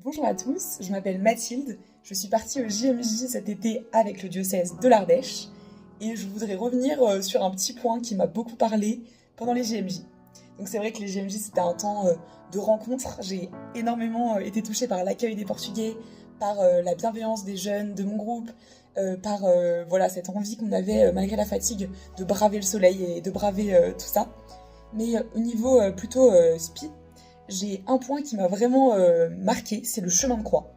Bonjour à tous, je m'appelle Mathilde, je suis partie au JMJ cet été avec le diocèse de l'Ardèche et je voudrais revenir sur un petit point qui m'a beaucoup parlé pendant les JMJ. Donc c'est vrai que les JMJ c'était un temps de rencontre, j'ai énormément été touchée par l'accueil des Portugais, par la bienveillance des jeunes de mon groupe, par voilà, cette envie qu'on avait malgré la fatigue de braver le soleil et de braver tout ça. Mais au niveau plutôt spi, j'ai un point qui m'a vraiment marqué, c'est le chemin de croix.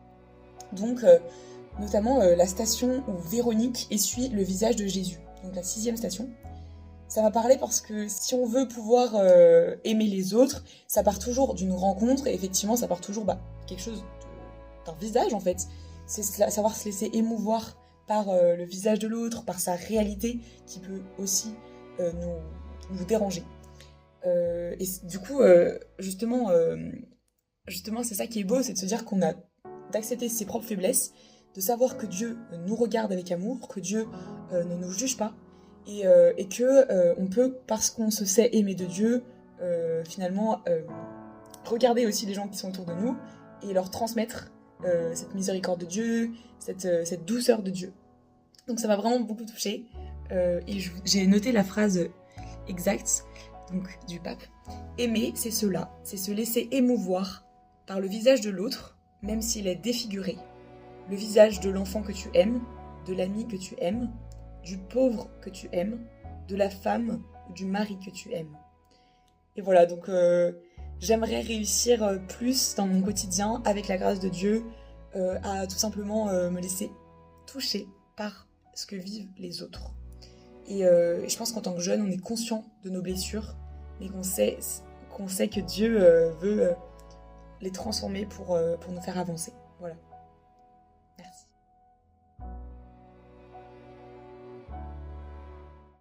Donc, notamment la station où Véronique essuie le visage de Jésus. Donc la sixième station. Ça m'a parlé parce que si on veut pouvoir aimer les autres, ça part toujours d'une rencontre et effectivement ça part toujours quelque chose d'un visage en fait. C'est savoir se laisser émouvoir par le visage de l'autre, par sa réalité qui peut aussi nous déranger. Et du coup, justement, c'est ça qui est beau, c'est de se dire qu'on a d'accepter ses propres faiblesses, de savoir que Dieu nous regarde avec amour, que Dieu ne nous juge pas, et que on peut, parce qu'on se sait aimer de Dieu, finalement, regarder aussi les gens qui sont autour de nous et leur transmettre cette miséricorde de Dieu, cette douceur de Dieu. Donc ça m'a vraiment beaucoup touchée, et j'ai noté la phrase exacte donc du pape. Aimer, c'est cela, c'est se laisser émouvoir par le visage de l'autre, même s'il est défiguré. Le visage de l'enfant que tu aimes, de l'ami que tu aimes, du pauvre que tu aimes, de la femme ou du mari que tu aimes. Et voilà, donc j'aimerais réussir plus dans mon quotidien, avec la grâce de Dieu, à tout simplement me laisser toucher par ce que vivent les autres. Et je pense qu'en tant que jeune, on est conscient de nos blessures, mais qu'on sait que Dieu veut les transformer pour nous faire avancer. Voilà.